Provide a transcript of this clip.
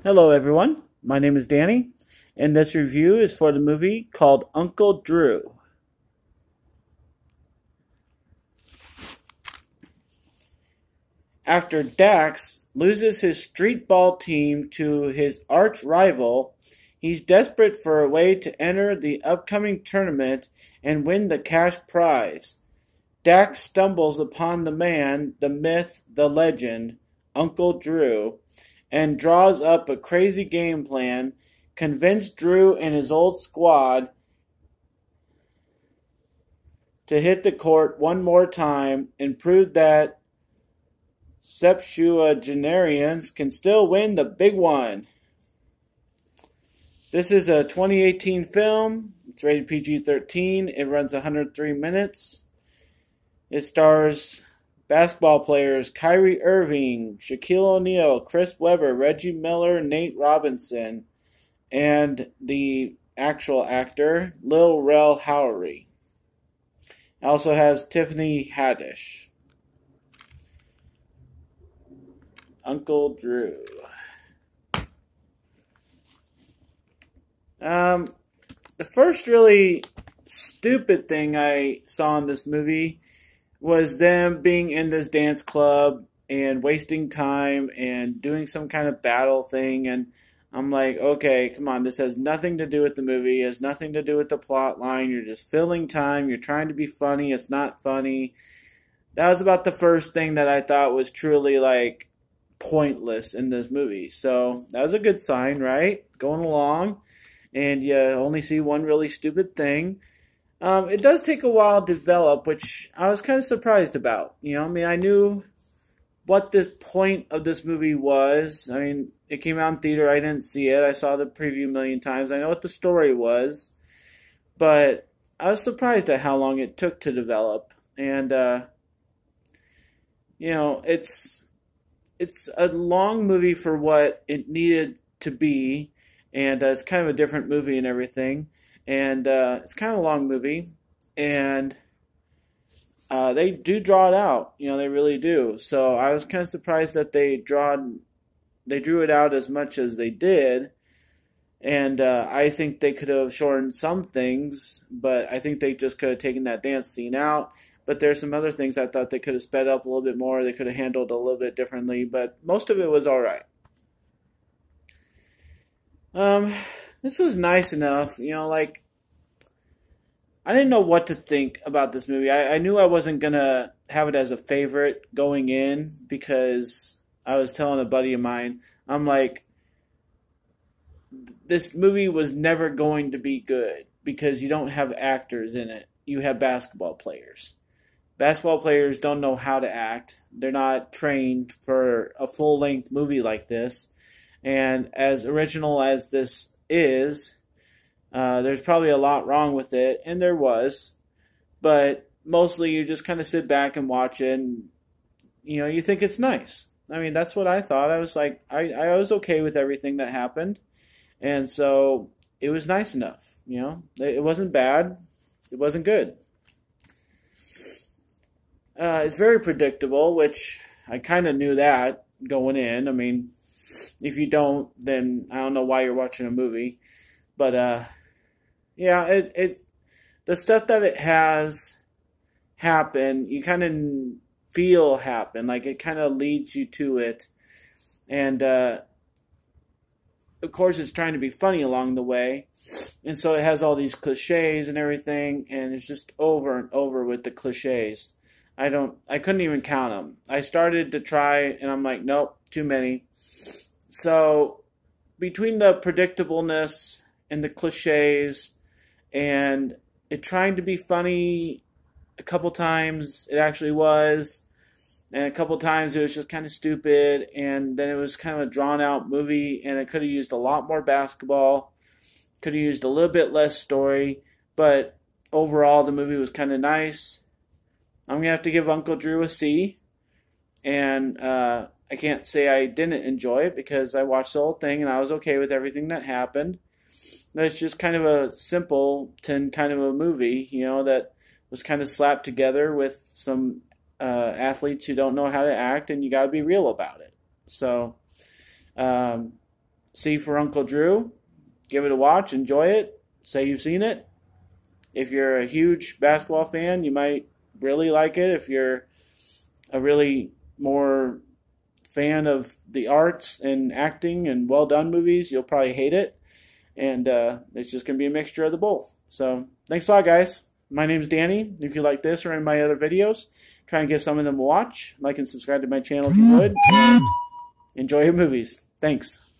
Hello, everyone. My name is Danny, and this review is for the movie called Uncle Drew. After Dax loses his street ball team to his arch rival, he's desperate for a way to enter the upcoming tournament and win the cash prize. Dax stumbles upon the man, the myth, the legend, Uncle Drew, and draws up a crazy game plan, convince Drew and his old squad to hit the court one more time and prove that septuagenarians can still win the big one. This is a 2018 film. It's rated PG-13. It runs 103 minutes. It stars basketball players Kyrie Irving, Shaquille O'Neal, Chris Webber, Reggie Miller, Nate Robinson, and the actual actor, Lil Rel Howery. It also has Tiffany Haddish. Uncle Drew. The first really stupid thing I saw in this movie was them being in this dance club and wasting time and doing some kind of battle thing. And I'm like, okay, come on, this has nothing to do with the movie. It has nothing to do with the plot line. You're just filling time. You're trying to be funny. It's not funny. That was about the first thing that I thought was truly like pointless in this movie. So that was a good sign, right? Going along, and you only see one really stupid thing. It does take a while to develop, which I was kind of surprised about. I knew what the point of this movie was. I mean, it came out in theater. I didn't see it. I saw the preview a million times. I know what the story was, but I was surprised at how long it took to develop. And it's a long movie for what it needed to be, and it's kind of a different movie and everything. And it's kind of a long movie, and they do draw it out. They really do. So I was kind of surprised that they drew it out as much as they did. And I think they could have shortened some things, but I think they just could have taken that dance scene out. But there's some other things I thought they could have sped up a little bit more. They could have handled a little bit differently, but most of it was all right. This was nice enough, I didn't know what to think about this movie. I knew I wasn't gonna have it as a favorite going in because I was telling a buddy of mine, I'm like, this movie was never going to be good because you don't have actors in it. You have basketball players. Basketball players don't know how to act. They're not trained for a full-length movie like this. And as original as this is, there's probably a lot wrong with it, and there was. But mostly you just kind of sit back and watch it, and you think it's nice. I mean, that's what I thought. I was like, I was okay with everything that happened, and so it was nice enough. It wasn't bad. It wasn't good. It's very predictable, which I kind of knew that going in. I mean, if you don't, then I don't know why you're watching a movie. But yeah, it the stuff that it has happen, you kind of feel happen. Like it kind of leads you to it, and of course, it's trying to be funny along the way, and so it has all these cliches and everything, and it's just over and over with the cliches. I couldn't even count them. I started to try, and I'm like, nope, too many. So between the predictableness and the cliches and it trying to be funny a couple times, it actually was, and a couple times it was just kind of stupid, and then it was kind of a drawn out movie, and it could have used a lot more basketball, could have used a little bit less story, but overall the movie was kind of nice. I'm going to have to give Uncle Drew a C, and I can't say I didn't enjoy it because I watched the whole thing and I was okay with everything that happened. It's just kind of a simpleton kind of a movie, that was kind of slapped together with some athletes who don't know how to act, and you got to be real about it. So C for Uncle Drew. Give it a watch. Enjoy it. Say you've seen it. If you're a huge basketball fan, you might really like it. If you're a really more fan of the arts and acting and well-done movies, you'll probably hate it. And it's just going to be a mixture of the both. So thanks a lot, guys. My name's Danny. If you like this or any of my other videos, try and give some of them a watch. Like and subscribe to my channel if you would. And enjoy your movies. Thanks.